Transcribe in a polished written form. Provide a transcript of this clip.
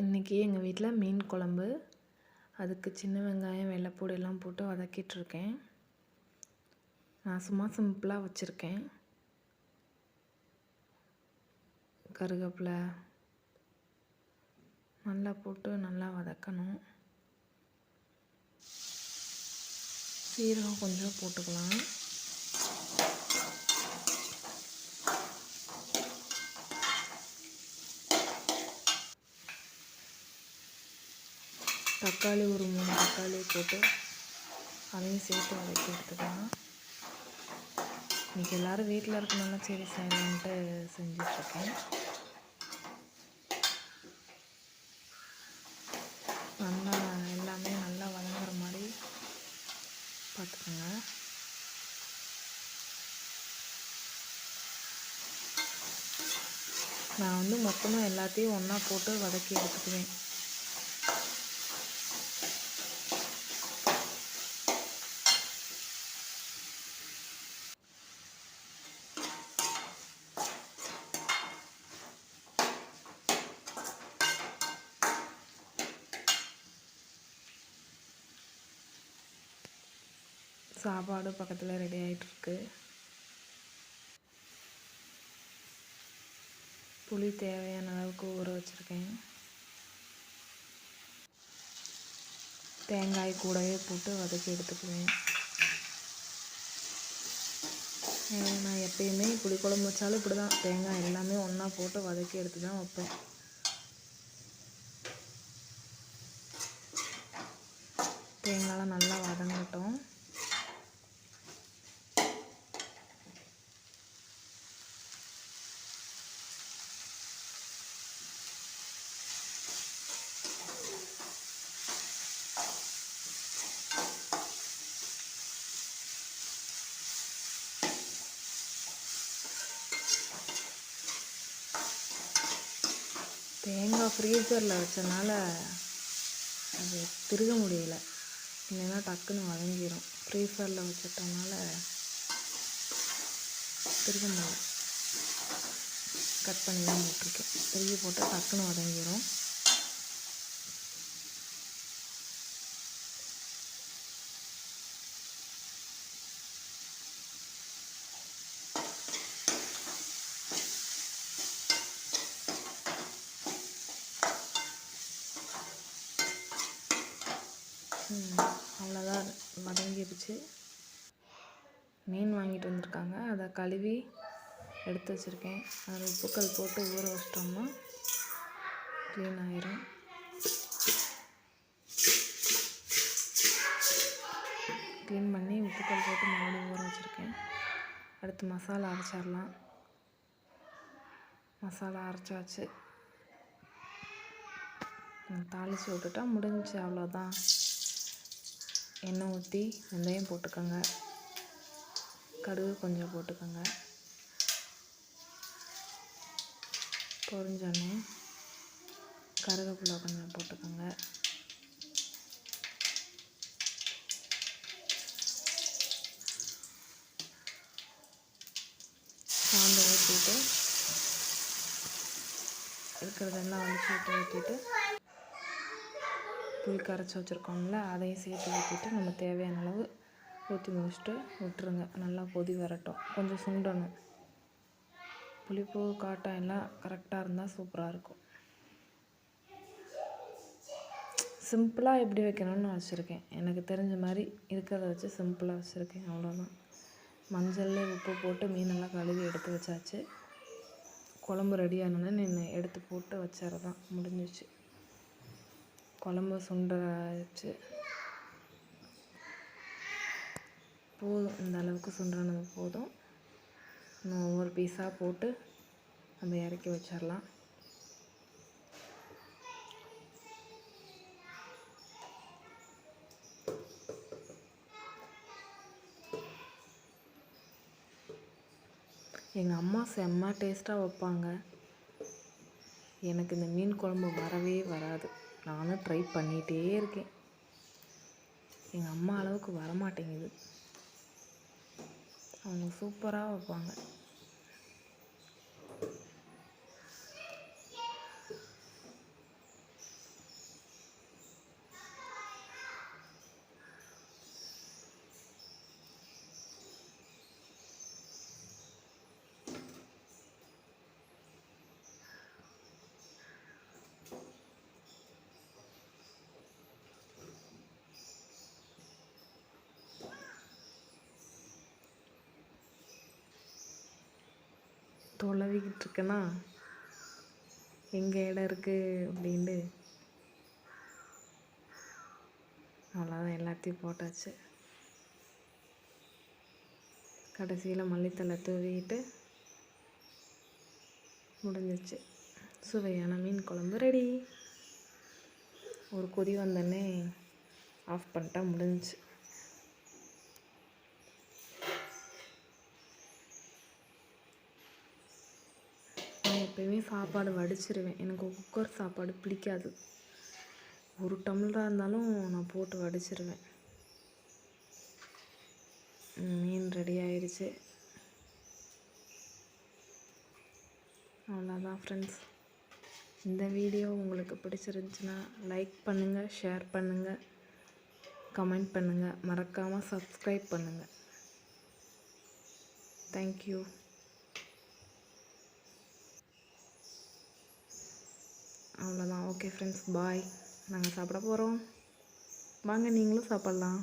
இன்றைக்கி எங்கள் வீட்டில் மீன் குழம்பு. அதுக்கு சின்ன வெங்காயம் வெள்ளைப்பூடு எல்லாம் போட்டு வதக்கிட்டுருக்கேன். நான் சும்மா சிம்பிளாக வச்சுருக்கேன். கருவேப்பிலை நல்லா போட்டு நல்லா வதக்கணும். சீரகம் கொஞ்சம் போட்டுக்கலாம். தக்காளி ஒரு 3 தக்காளி போட்டு அதையும் சேர்த்து வதக்கி எடுத்துக்கலாம். இன்றைக்கி எல்லோரும் வீட்டில் இருக்கனால சரி செய்யலான்ட்டு செஞ்சிட்ருக்கேன். நல்லா எல்லாமே நல்லா வதங்குற மாதிரி பார்த்துக்கோங்க. நான் வந்து மொத்தமாக எல்லாத்தையும் ஒன்றா போட்டு வதக்கி எடுத்துக்குவேன். சாப்பாடு பக்கத்தில் ரெடி ஆகிட்டுருக்கு. புளி தேவையான அளவுக்கு ஊற வச்சுருக்கேன். தேங்காய் கூடவே போட்டு வதக்கி எடுத்துக்குவேன். நான் எப்பயுமே புளிக்குழம்பு வச்சாலும் இப்படி தான், தேங்காய் எல்லாமே ஒன்றா போட்டு வதக்கி எடுத்து தான் வைப்பேன். தேங்காயெலாம் நல்லா வதங்கட்டும். தேங்காய் ஃப்ரீசரில் வச்சனால அது திருக முடியல, இல்லைன்னா டக்குன்னு வதங்கிடும். ஃப்ரீசரில் வச்சிட்டனால திருக முடியல. கட் பண்ணி தான் போட்டிருக்கேன். திருகி போட்டு டக்குன்னு வதங்கிடும். அவ்வளோதான், வதங்கிடுச்சு. மீன் வாங்கிட்டு வந்திருக்காங்க, அதை கழுவி எடுத்து வச்சுருக்கேன். அதில் உப்புக்கல் போட்டு ஊற வச்சிட்டோம்னா க்ளீன் ஆயிரும். க்ளீன் பண்ணி உப்புக்கல் போட்டு மறுபடியும் ஊற வச்சுருக்கேன். அடுத்து மசாலா அரைச்சிடலாம். மசாலா அரைச்சாச்சு. தாளித்து விட்டுட்டா முடிஞ்சிச்சு, அவ்வளோதான். எண்ணெய் ஊற்றி வெந்தயம் போட்டுக்கோங்க, கடுகு கொஞ்சம் போட்டுக்கோங்க. பொரிஞ்சோடனே கருவேப்பிலை கொஞ்சம் போட்டுக்கோங்க. சாந்து ஊற்றிட்டு இருக்கிறதெல்லாம் ஊற்றிட்டு புளி கரைச்சி வச்சுருக்கோம்ல, அதையும் சேர்த்து ஊற்றிட்டு நம்ம தேவையான அளவு ஊற்றி முடிச்சுட்டு விட்டுருங்க. நல்லா கொதி வரட்டும், கொஞ்சம் சுண்டணும். புளிப்பு காட்டம் எல்லாம் கரெக்டாக இருந்தால் சூப்பராக இருக்கும். சிம்பிளாக எப்படி வைக்கணும்னு வச்சுருக்கேன், எனக்கு தெரிஞ்ச மாதிரி இருக்கிறத வச்சு சிம்பிளாக வச்சுருக்கேன், அவ்வளோதான். மஞ்சள் உப்பு போட்டு மீனெல்லாம் கழுவி எடுத்து வச்சாச்சு. குழம்பு ரெடி ஆனோடனே நான் எடுத்து போட்டு வச்சுறதான், முடிஞ்சிச்சு. குழம்பு சுண்டாச்சு. போதும், இந்த அளவுக்கு சுண்டானது போதும். இன்னும் ஒவ்வொரு பீஸாக போட்டு நம்ம இறக்கி வச்சிடலாம். எங்கள் அம்மா செம்ம டேஸ்ட்டாக வைப்பாங்க. எனக்கு இந்த மீன் குழம்பு வரவே வராது. நானும் ட்ரை பண்ணிகிட்டே இருக்கேன், எங்கள் அம்மா அளவுக்கு வரமாட்டேங்குது. அவங்க சூப்பராக வைப்பாங்க. தொலைவிக்கிட்டு இருக்கேன்னா எங்கே இடம் இருக்குது அப்படின்ட்டு அவ்வளோதான், எல்லாத்தையும் போட்டாச்சு. கடைசியில் மல்லித்தலை தூவிட்டு முடிஞ்சிச்சு. சுவையான மீன் குழம்பு ரெடி. ஒரு கொதி வந்தோடனே ஆஃப் பண்ணிட்டா முடிஞ்சிச்சு. நான் எப்போயுமே சாப்பாடு வடிச்சிருவேன். எனக்கு குக்கர் சாப்பாடு பிடிக்காது. ஒரு டம்ளராக இருந்தாலும் நான் போட்டு வடிச்சிருவேன். மீன் ரெடி ஆயிடுச்சு. அவ்வளோதான் ஃப்ரெண்ட்ஸ். இந்த வீடியோ உங்களுக்கு பிடிச்சிருந்துச்சுன்னா லைக் பண்ணுங்கள், ஷேர் பண்ணுங்கள், கமெண்ட் பண்ணுங்கள், மறக்காமல் சப்ஸ்கிரைப் பண்ணுங்கள். தேங்க்யூ. அவ்வளோதான். ஓகே ஃப்ரெண்ட்ஸ், பாய். நாங்கள் சாப்பிட போகிறோம். வாங்க, நீங்களும் சாப்பிட்லாம்.